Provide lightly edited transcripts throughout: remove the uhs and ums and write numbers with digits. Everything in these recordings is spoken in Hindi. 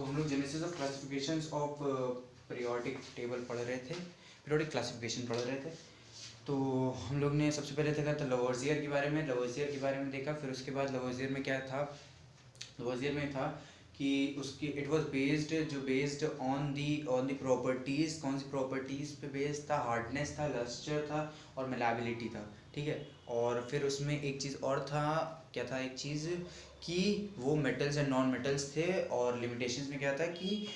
हम लोग genesis of classifications of periodic table पढ़ रहे थे, पीरियोडिक क्लासिफिकेशन पढ़ रहे थे। तो हम लोग ने सबसे पहले देखा था लवोसियर के बारे में, लवोसियर के बारे में देखा। फिर उसके बाद लवोसियर में क्या था, लवोसियर में था कि उसकी इट वाज बेस्ड, जो बेस्ड ऑन दी प्रॉपर्टीज़, कौन सी प्रॉपर्टीज़ पे बेस्ड था, हार्डनेस था, लस्टर था और मेलाबिलिटी था, ठीक है। और फिर उसमें एक चीज़ और था, क्या था एक चीज़ कि वो मेटल्स एंड नॉन मेटल्स थे। और लिमिटेशंस में क्या था कि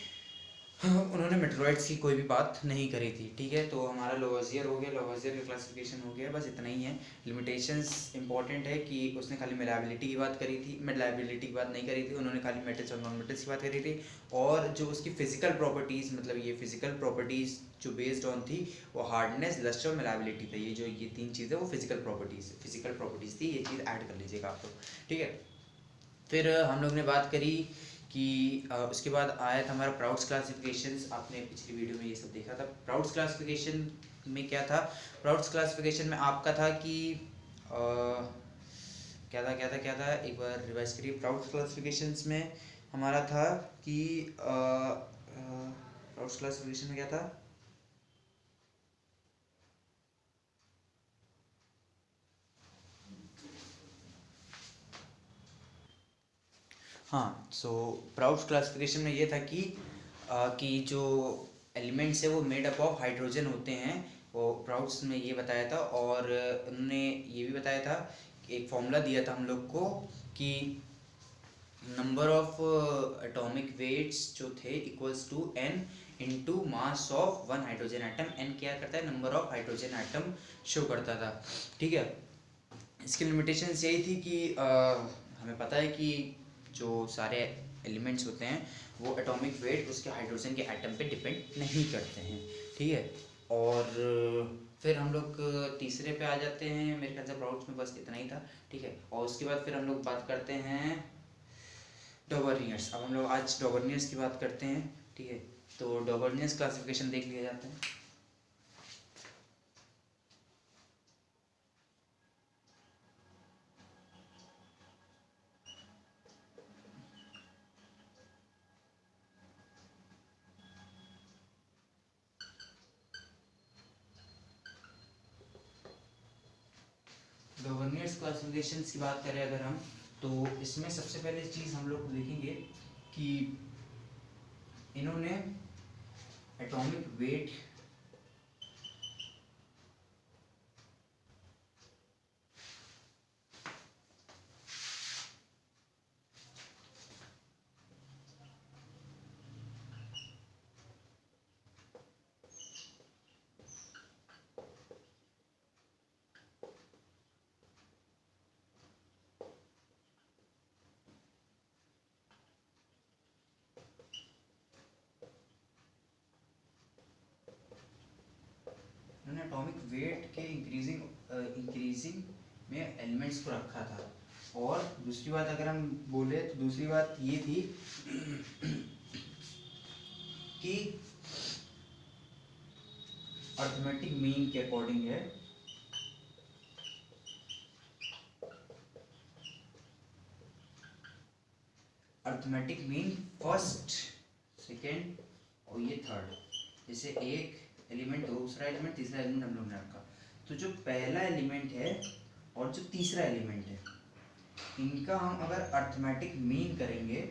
उन्होंने मेटलॉइड्स की कोई भी बात नहीं करी थी, ठीक है। तो हमारा लवोसियर हो गया, लवोसियर का क्लासिफिकेशन हो गया, बस इतना ही है। लिमिटेशंस इंपॉर्टेंट है कि उसने खाली मेलाबिलिटी की बात करी थी, मेलाबिलिटी की बात नहीं करी थी, उन्होंने खाली मेटल्स और नॉन मेटल्स की बात करी थी। और जो उसकी फिजिकल प्रॉपर्टीज़, मतलब ये फिजिकल प्रॉपर्टीज़ जो बेस्ड ऑन थी वो हार्डनेस, लस्टर और मेलाबिलिटी था। ये जो ये तीन चीज़ें वो फिजिकल प्रॉपर्टीज़ थी। ये चीज़ ऐड कर लीजिएगा आप लोग, ठीक है। फिर हम लोग ने बात करी कि उसके बाद आया था हमारा प्राउड्स क्लासिफिकेशंस। आपने पिछली वीडियो में ये सब देखा था। प्राउड्स क्लासिफिकेशन में क्या था, प्राउड्स क्लासिफिकेशन में आपका था कि क्या था एक बार रिवाइज करिए। प्राउड्स क्लासिफिकेशंस में हमारा था कि प्राउड्स क्लासिफिकेशन में क्या था, हाँ। सो प्राउड्स क्लासिफिकेशन में ये था कि जो एलिमेंट्स है वो मेड अप ऑफ हाइड्रोजन होते हैं, वो प्राउड्स में ये बताया था। और उन्होंने ये भी बताया था कि एक फॉर्मूला दिया था हम लोग को कि नंबर ऑफ एटॉमिक वेट्स जो थे equals to n into mass of one hydrogen atom. n क्या करता है, number of hydrogen atom show करता था, ठीक है। इसकी लिमिटेशंस यही थी कि हमें पता है कि जो सारे एलिमेंट्स होते हैं वो एटॉमिक वेट उसके हाइड्रोजन के एटम पे डिपेंड नहीं करते हैं, ठीक है। और फिर हम लोग तीसरे पे आ जाते हैं, मेरे ख्याल से प्राउड्स में बस इतना ही था, ठीक है। और उसके बाद फिर हम लोग बात करते हैं डॉबर्नियर्स। अब हम लोग आज डॉबर्नियर्स की बात करते हैं, ठीक है। तो डॉबर्नियर्स क्लासिफिकेशन देख लिया जाता है। डॉबर्नियर्स क्लासिफिकेशंस की बात करें अगर हम, तो इसमें सबसे पहले चीज़ हम लोग देखेंगे कि इन्होंने एटॉमिक वेट इन्होंने एटॉमिक वेट के इंक्रीजिंग में एलिमेंट्स को रखा था। और दूसरी बात अगर हम बोले तो दूसरी बात ये थी कि अर्थमेटिक मीन के अकॉर्डिंग है, अर्थमेटिक मीन फर्स्ट, सेकेंड और ये थर्ड। जैसे एक एलिमेंट, दूसरा एलिमेंट, तीसरा एलिमेंट हम लोग ने रखा। तो जो पहला एलिमेंट है और जो तीसरा एलिमेंट है, इनका हम अगर अर्थमेटिक मीन करेंगे,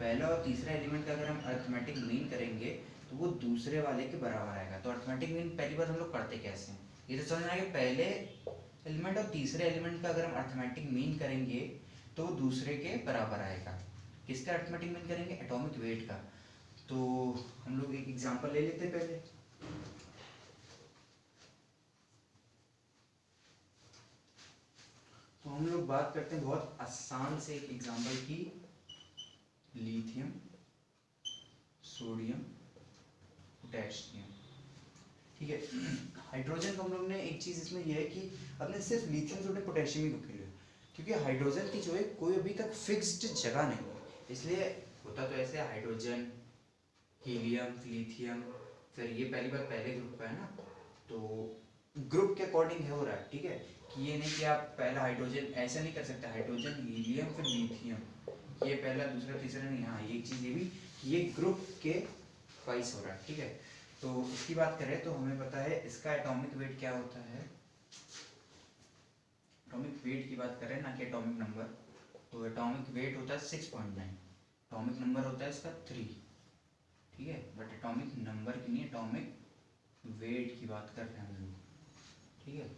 पहला और तीसरा एलिमेंट का अगर हम अर्थमेटिक मीन करेंगे तो वो दूसरे वाले के बराबर आएगा। तो अर्थमेटिक मीन पहली बार हम लोग करते कैसे हैं, ये तो समझना है कि पहले एलिमेंट और तीसरे एलिमेंट का अगर हम अर्थमेटिक मीन करेंगे तो वो दूसरे के बराबर आएगा। किसका अर्थमेटिक मीन करेंगे, एटॉमिक वेट का। तो हम लोग एक एग्जांपल ले लेते हैं पहले। तो हम लोग बात करते हैं बहुत आसान से एक एग्जांपल की, लिथियम, सोडियम, पोटेशियम, ठीक है। हाइड्रोजन को हम लोग ने एक चीज़ इसमें यह है कि अपने सिर्फ लिथियम, सोडियम, पोटेशियम ही रखे हुए, क्योंकि हाइड्रोजन की जो है कोई अभी तक फिक्स्ड जगह नहीं है। इसलिए होता तो ऐसे हाइड्रोजन, हीलियम, लिथियम, फिर ये पहली बार पहले ग्रुप का है ना, तो ग्रुप के अकॉर्डिंग है हो रहा है, ठीक है। कि ये नहीं कि आप पहला हाइड्रोजन ऐसा नहीं कर सकते, हाइड्रोजन, हीलियम, फिर लिथियम, ये पहला दूसरा तीसरा नहीं, हाँ ये चीज़ ये भी, ये ग्रुप के वाइज हो रहा है, ठीक है। तो इसकी बात करें तो हमें पता है इसका एटॉमिक वेट क्या होता है, एटॉमिक वेट की बात करें ना कि एटॉमिक नंबर, तो एटॉमिक वेट होता है 6.9, एटॉमिक नंबर होता है इसका 3, ठीक है। बट एटॉमिक नंबर की नहीं, एटॉमिक वेट की बात कर रहे हैं हम लोग, ठीक है।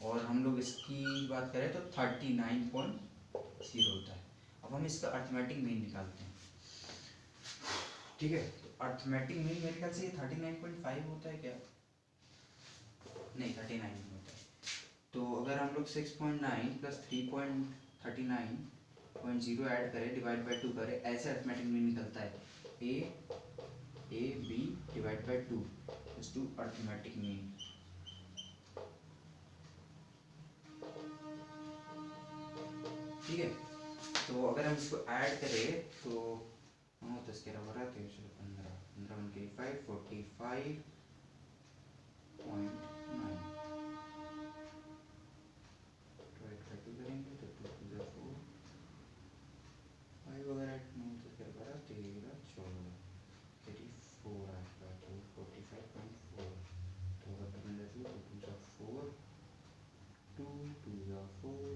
और हम लोग इसकी बात करें तो 39.0 होता है। अब हम इसका अर्थमेटिक मीन निकालते हैं, ठीक है। तो अर्थमेटिक मीन मेरे ख्याल से ये 39.5 होता है क्या, नहीं 39 होता है। तो अगर हम लोग 6.9 प्लस 3.39.0 ऐड करें, डिवाइड बाई 2 करें, ऐसे अर्थमेटिक मीन निकलता है A B divide by 2 is to arithmetic mean. ठीक है, तो अगर हम इसको ऐड करें तो 9 10 11 12 13 14 15 15 1 5 45.9 डिवाइड बाई 2 करेंगे तो 2 2 4 5 वगैरह 9 10 11 12 13 14 34 आएगा तो 45.4, तो अगर करने जाते हो तो 2 4 2 2 4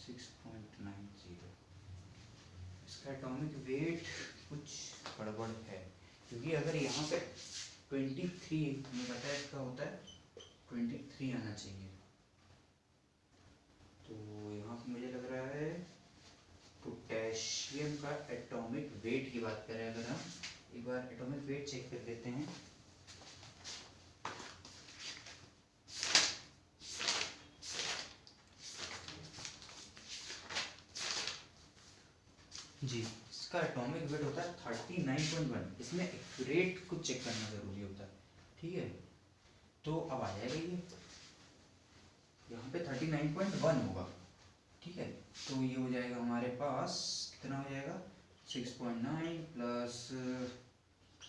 6.90। इसका एटॉमिक वेट कुछ गड़बड़ है, क्योंकि अगर यहाँ पे 23 हमें पता है इसका होता है 23 आना चाहिए, तो यहाँ पे मुझे लग रहा है पोटेशियम का एटॉमिक वेट की बात करें अगर हम एक बार एटॉमिक वेट चेक कर लेते हैं। जी, इसका एटॉमिक वेट होता है 39.1। इसमें एक्यूरेट कुछ चेक करना जरूरी होता है, ठीक है। तो अब आ जाएगा ये यहाँ पे 39.1 होगा, ठीक है। तो ये हो जाएगा हमारे पास कितना हो जाएगा 6.9 प्लस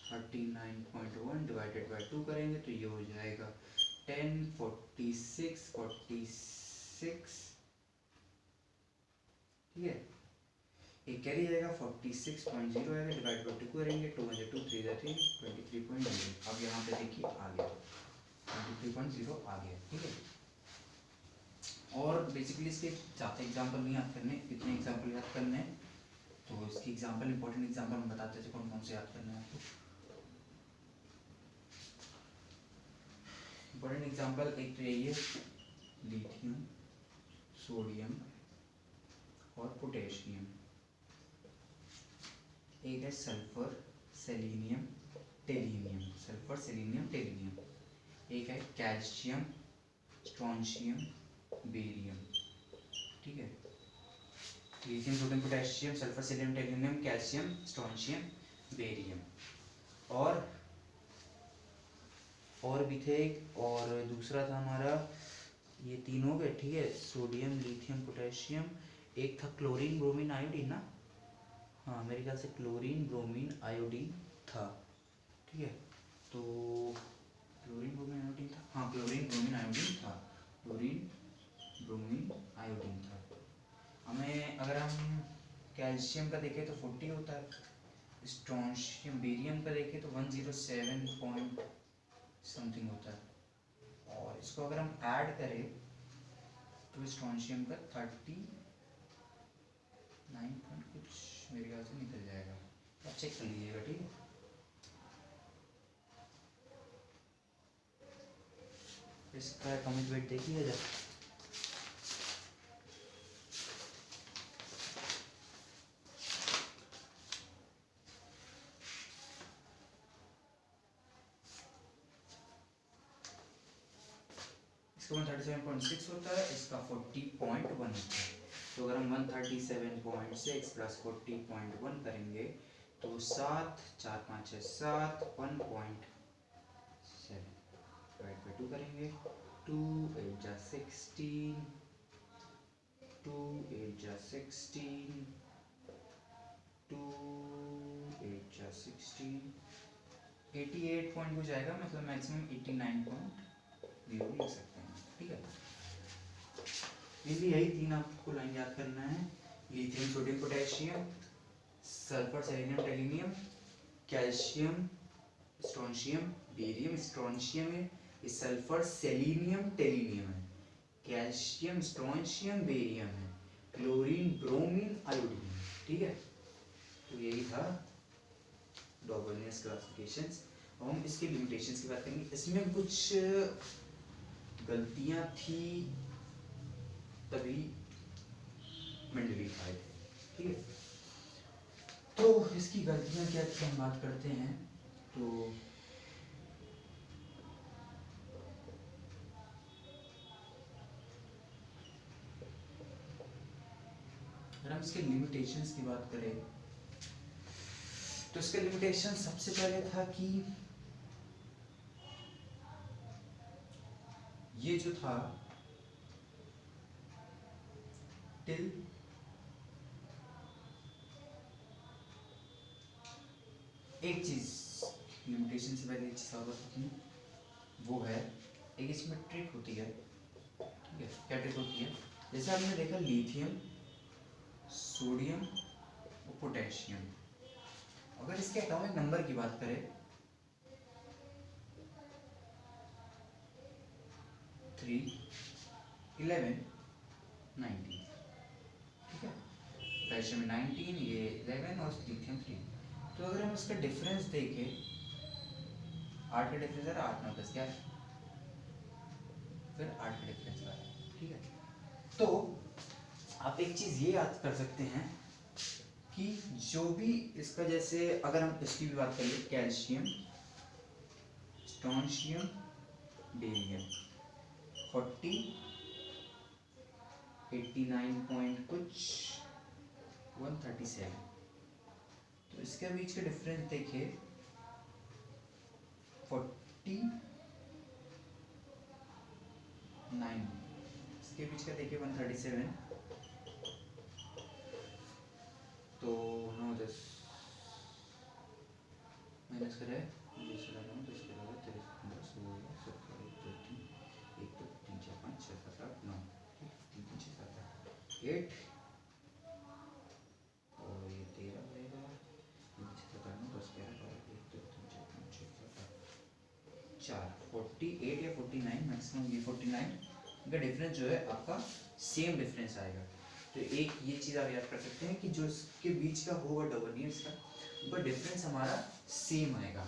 39.1 डिवाइडेड बाई 2 करेंगे तो ये हो जाएगा 10 46 46, ठीक है। एक कैरी जाएगा 46.0 आएगा, डिवाइड बाई 2 करेंगे 2 में 2 3 3 23.0। अब यहाँ पे देखिए आ गया 23.0 आ गया, ठीक है। और बेसिकली इसके ज़्यादा एग्जाम्पल नहीं याद करने, कितने एग्जाम्पल याद करने हैं तो इसकी एग्जाम्पल इंपॉर्टेंट एग्जाम्पल हम बताते थे कौन कौन से याद करने हैं आपको। इंपॉर्टेंट एग्जाम्पल एक तो यही है लिथियम, सोडियम और पोटेशियम। एक है सल्फर, सेलेनियम, टेलिनियम, सल्फर सेलेनियम टेलिनियम। एक है कैल्शियम, स्ट्रोंशियम, बेरियम, ठीक है। Lithium, sodium, potassium, sulphur selenium टेलिनियम, calcium, strontium, barium. और भी थे एक, और दूसरा था हमारा, ये तीन हो गए, ठीक है। Sodium, lithium, potassium. एक था क्लोरीन ब्रोमीन आयोडीन ना, हाँ मेरे ख्याल से क्लोरीन ब्रोमीन आयोडीन था, ठीक है। तो क्लोरीन ब्रोमीन आयोडीन था, हाँ क्लोरीन ब्रोमीन आयोडीन था, क्लोरीन ब्रोमीन आयोडीन था। हमें अगर हम कैल्शियम का देखें तो 40 होता है, स्ट्रोंशियम बेरियम का देखें तो 107 पॉइंट समथिंग होता है, और इसको अगर हम ऐड करें तो स्ट्रोंशियम का 39 पॉइंट कुछ मेरे ख्याल से निकल जाएगा, आप चेक कर लीजिएगा, ठीक है। इसका एटॉमिक वेट देखिए जरा, इसका 137.6 होता है, इसका 40.1 होता है। तो अगर हम 137.6 प्लस 40.1 करेंगे तो 7 4 5 6 7 1.7 डिवाइड बाई 2 करेंगे 2 8 जा 16 2 8 जा 16 2 8 जा 16 88 पॉइंट कुछ आएगा, मतलब मैक्सिमम 89.0 लिख सकते हैं, ठीक है। मेनली यही 3 आपको लाइन याद करना है, lithium sodium potassium, sulphur selenium टेलिनियम, calcium strontium barium, strontium है, ये सल्फर सेलेनियम टेलिनियम है, कैल्शियम स्ट्रोंशियम बेरियम है, क्लोरीन ब्रोमीन आयोडीन। ठीक है, तो यही था डॉबर्नियस क्लासिफिकेशंस। अब हम इसके लिमिटेशंस की बात करेंगे। इसमें कुछ गलतियां थी तभी मेंडलीव आए थे। ठीक है, तो इसकी गलतियां क्या थी हम बात करते हैं। तो अगर हम इसके लिमिटेशंस की बात करें तो इसका लिमिटेशन सबसे पहले था कि ये जो था टिल एक चीज, लिमिटेशन से पहले एक चीज और बताती हूँ, वो है एक इसमें ट्रिक होती है। ठीक है, क्या ट्रिक होती है, जैसे आपने देखा लिथियम सोडियम और पोटेशियम, अगर इसके एटॉमिक नंबर की बात करें 3, 11, 19। ठीक है, पोटेशियम में 19, ये 11 और लिथियम 3। तो अगर हम इसका डिफरेंस देखें, 8 का डिफरेंस है, 8 9 10 11, फिर 8 का डिफरेंस आ रहा है। ठीक है, तो आप एक चीज ये याद कर सकते हैं कि जो भी इसका, जैसे अगर हम इसकी भी बात करें, कैल्शियम स्ट्रोंशियम बेरियम 40, 89 पॉइंट कुछ 137, तो इसके बीच का डिफरेंस देखिए 49, इसके बीच का देखिए 137, तो 9 10 माइनस करें, 10 11 10 11 13 15 16 17 1 2 3 4 5 6 7 8 9, 3 3 6 7 8 और ये 13 रहेगा, 3 6 7 8 9 10 11 12 1 2 3 4 5 6 7 8 4 48 या 49, मैक्सिमम ये 49 का डिफरेंस जो है आपका सेम डिफरेंस आएगा। तो एक ये चीज़ आप याद कर सकते हैं कि जो इसके बीच का होगा डबनियर्स का, उनका डिफरेंस हमारा सेम आएगा।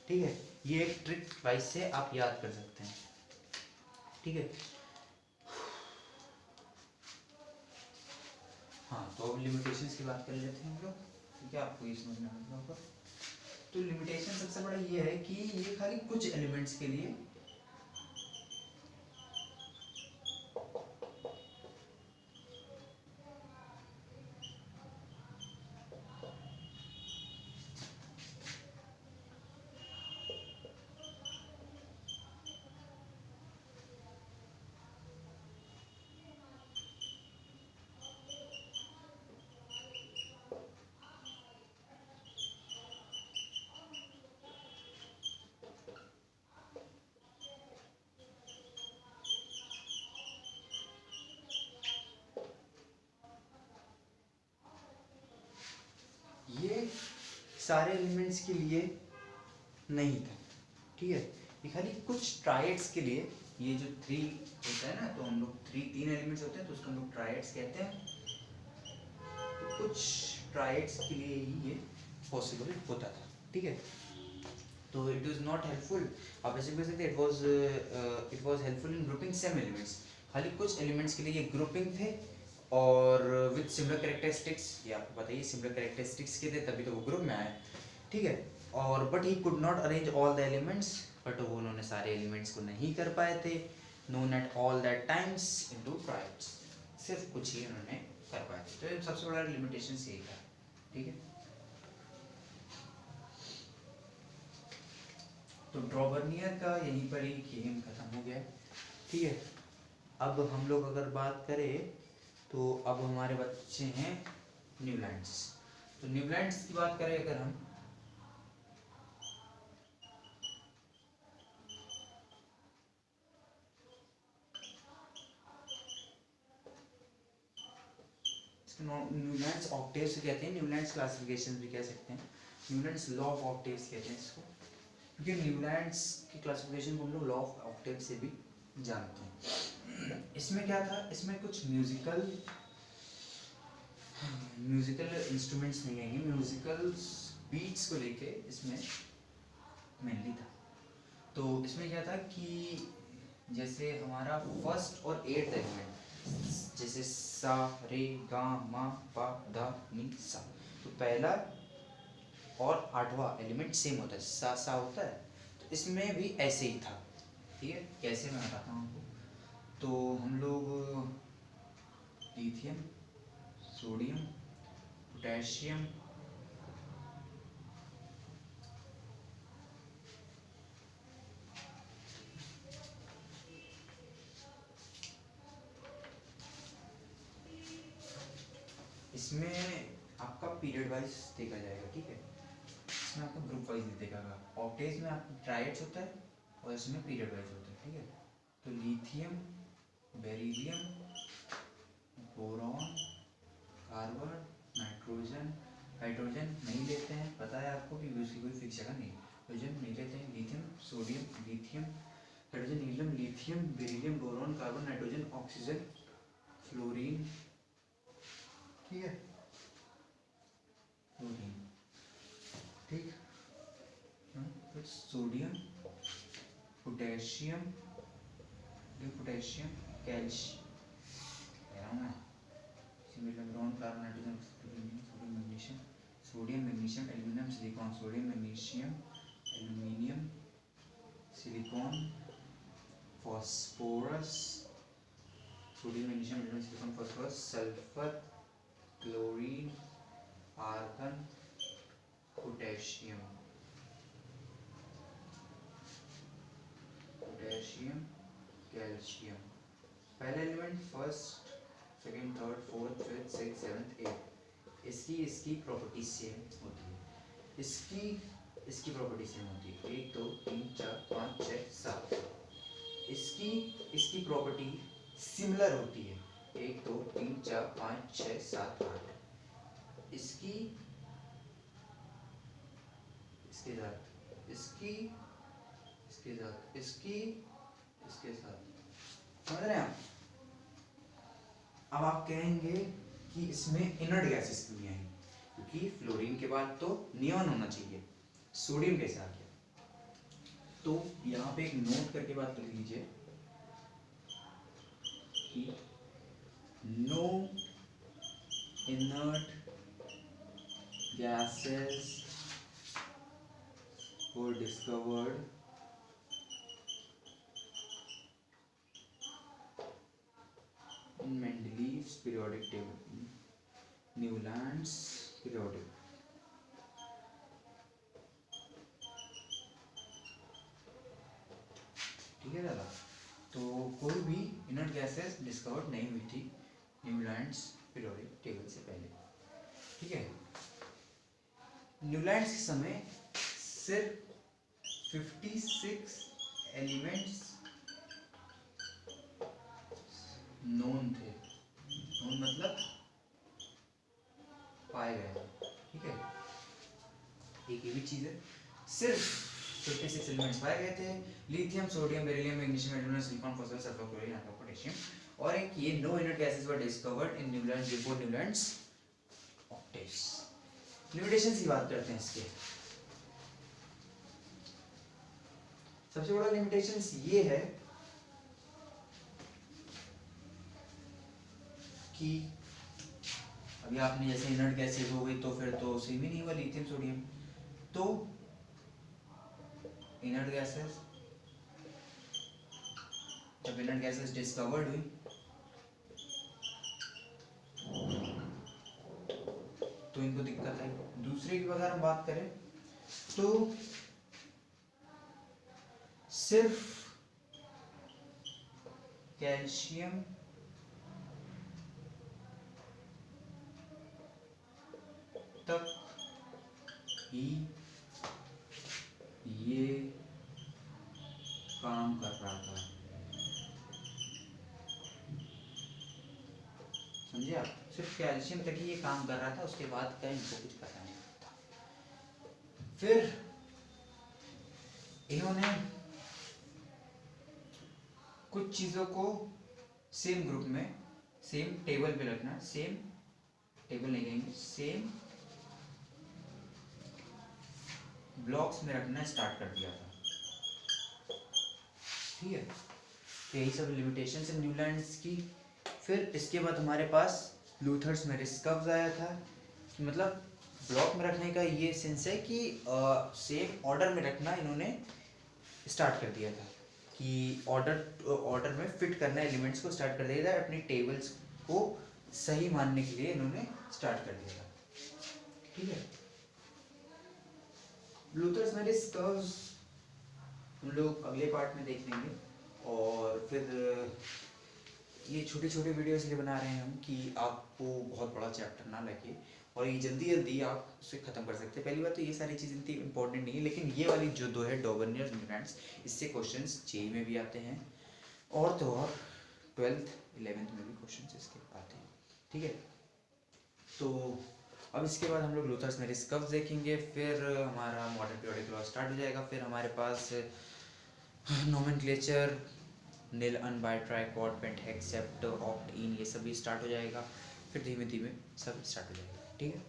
ठीक है, ये एक ट्रिक वाइज से आप याद कर सकते हैं। ठीक है, हाँ, तो अब लिमिटेशंस की बात कर लेते हैं हम लोग। ठीक है, आपको ये समझ में आ गया होगा। तो लिमिटेशन सबसे बड़ा ये है कि ये खाली कुछ एलिमेंट्स के लिए ये सारे एलिमेंट्स के लिए नहीं था। ठीक है, ये खाली कुछ ट्राइड्स के लिए, ये जो 3 होता है ना, तो हम लोग 3 एलिमेंट्स होते हैं तो उसको हम लोग ट्राइड्स कहते हैं। तो कुछ ट्राइड्स के लिए ही ये पॉसिबल होता था। ठीक है, तो इट वाज नॉट हेल्पफुल, आप ऐसे कह सकते हैं it was helpful in grouping some elements, खाली कुछ एलिमेंट्स के लिए ये ग्रुपिंग थे और विद सिमिलर कैरेक्टरिस्टिक्स, ये आपको पता ही सिमिलर कैरेक्टरिस्टिक्स के थे तभी तो वो ग्रुप में आए। ठीक है, और but he could not arrange all the elements, but वो उन्होंने सारे एलिमेंट्स को नहीं कर पाए थे, known at all that times into triads, सिर्फ कुछ ही उन्होंने कर पाए थे। तो सबसे बड़ा लिमिटेशन यही था। ठीक है, तो ड्रॉबर्नियर का यहीं पर ही गेम खत्म हो गया। ठीक है, अब हम लोग अगर बात करें तो अब हमारे बच्चे हैं न्यूलैंड्स। तो न्यूलैंड्स की बात करें अगर हम, न्यूलैंड्स ऑक्टेव्स कहते हैं, न्यूलैंड्स क्लासिफिकेशन भी कह सकते हैं, न्यूलैंड्स लॉ ऑफ ऑक्टेव्स कहते हैं इसको, क्योंकि न्यूलैंड्स की क्लासिफिकेशन को हम लोग लॉ ऑफ ऑक्टेव से भी जानते हैं। इसमें क्या था, इसमें कुछ म्यूजिकल इंस्ट्रूमेंट्स नहीं आएंगे, म्यूजिकल बीट्स को लेके इसमें मेनली था। तो इसमें क्या था कि जैसे हमारा फर्स्ट और एट्थ एलिमेंट, जैसे सा रे गा मा पा धा नी सा, तो पहला और आठवां एलिमेंट सेम होता है, सा सा होता है, तो इसमें भी ऐसे ही था। ठीक है, कैसे मैं बताता हूँ आपको। तो हम लोग लिथियम, सोडियम, पोटेशियम, इसमें आपका पीरियड वाइज देखा जाएगा। ठीक है, इसमें आपका ग्रुप वाइज देखा जाएगा। ऑक्टेज में आपका ट्राइड्स होता है और इसमें पीरियड वाइज होता है। ठीक है, तो lithium, beryllium, boron, carbon, nitrogen, hydrogen नहीं लेते हैं, पता है आपको कि उसकी कोई फिक्स जगह नहीं, हाइड्रोजन नहीं लेते हैं। Lithium, sodium, lithium, hydrogen, helium, lithium, beryllium, boron, carbon, nitrogen, oxygen, fluorine. ठीक है, फ्लोरीन। ठीक, फिर सोडियम, पोटेशियम, पोटेशियम, कैल्शियम, कह रहा हूँ मैं, boron, carbon, nitrogen, sodium, magnesium, sodium, magnesium, aluminium, silicon, sodium, magnesium, aluminium, silicon, phosphorus, sodium, magnesium, aluminium, silicon, phosphorus, sulphur, chlorine, argon, potassium, potassium, calcium. पहला element first, second, third, fourth, fifth, six, seventh, eight, इसकी प्रॉपर्टी सेम होती है, इसकी प्रॉपर्टी सेम होती है। 1 2 3 4 5 6 7, इसकी प्रॉपर्टी सिमिलर होती है। 1 2 3 4 5 6 7 8, इसके साथ इसके साथ समझ रहे हैं आप। अब आप कहेंगे कि इसमें इनर्ट गैसेस क्यों नहीं आई, क्योंकि फ्लोरीन के बाद तो नियॉन होना चाहिए, सोडियम कैसे आ गया। तो यहाँ पे एक नोट करके बात कर लीजिए कि no inert gases were discovered in Mendeleev's periodic table, Newland's periodic। ठीक है दादा, तो कोई भी इनर्ट गैसेस डिस्कवर्ड नहीं हुई थी न्यूलैंड्स पीरियोडिक टेबल से पहले। ठीक है, न्यूलैंड्स के समय सिर्फ 56 एलिमेंट्स नोन थे, नोन मतलब पाए गए। ठीक है, एक ये भी चीज है, सिर्फ 56 एलिमेंट्स पाए गए थे, lithium, sodium, beryllium, magnesium, aluminium, silicon, phosphorus, sulphur, chlorine, argon, potassium. और एक ये no inert gases were discovered in Newlands before Newlands octaves. Limitations की बात करते हैं इसके। सबसे बड़ा लिमिटेशंस ये है कि अभी आपने जैसे इनर्ट गैसेस हो गई तो फिर तो सेम ही नहीं हुआ लिथियम सोडियम, तो इनर्ट गैसेस जब इनर्ट गैसेस डिस्कवर्ड हुई तो इनको दिक्कत आई। दूसरे की अगर हम बात करें तो सिर्फ कैल्शियम, तक ही ये काम कर रहा था, समझे आप? सिर्फ कैल्शियम तक ही ये काम कर रहा था, उसके बाद का इनको कुछ पता नहीं था। फिर इन्होंने कुछ चीज़ों को सेम ग्रुप में, सेम टेबल पे रखना, सेम टेबल नहीं कहेंगे, सेम ब्लॉक्स में रखना स्टार्ट कर दिया था। ठीक है, तो यही सब लिमिटेशंस है न्यूलैंड्स की। फिर इसके बाद हमारे पास लूथर्स मेरिस्कव्स आया था। मतलब ब्लॉक में रखने का ये सेंस है कि सेम ऑर्डर में रखना इन्होंने स्टार्ट कर दिया था, कि ऑर्डर में फिट करना एलिमेंट्स को स्टार्ट कर दिया था, अपनी टेबल्स को सही मानने के लिए इन्होंने स्टार्ट कर दिया था। ठीक है, लूथर्स मेरिस्कव्स हम लोग अगले पार्ट में देख लेंगे। और फिर ये छोटे छोटे वीडियो इसलिए बना रहे हैं हम कि आपको बहुत बड़ा चैप्टर ना लगे और ये जल्दी जल्दी आप उसे ख़त्म कर सकते हैं। पहली बात तो ये सारी चीज़ें इतनी इंपॉर्टेंट नहीं है, लेकिन ये वाली जो दो है डॉबर्नियर न्यूलैंड्स, इससे क्वेश्चंस जेईई में भी आते हैं और तो और 12th 11th में भी क्वेश्चंस इसके आते हैं। ठीक है, तो अब इसके बाद हम लोग लूथर्स मेरिस्कव्स देखेंगे, फिर हमारा मॉडर्न पीरियोडिक लॉ स्टार्ट हो जाएगा। फिर हमारे पास नोमेनक्लेचर, निल, अन, बाय, ट्राइकॉट, पेंटहेक्स, सेप्ट, ऑक्ट, इन, ये सभी स्टार्ट हो जाएगा। फिर धीमे धीमे सब स्टार्ट हो जाएगा। ठीक है।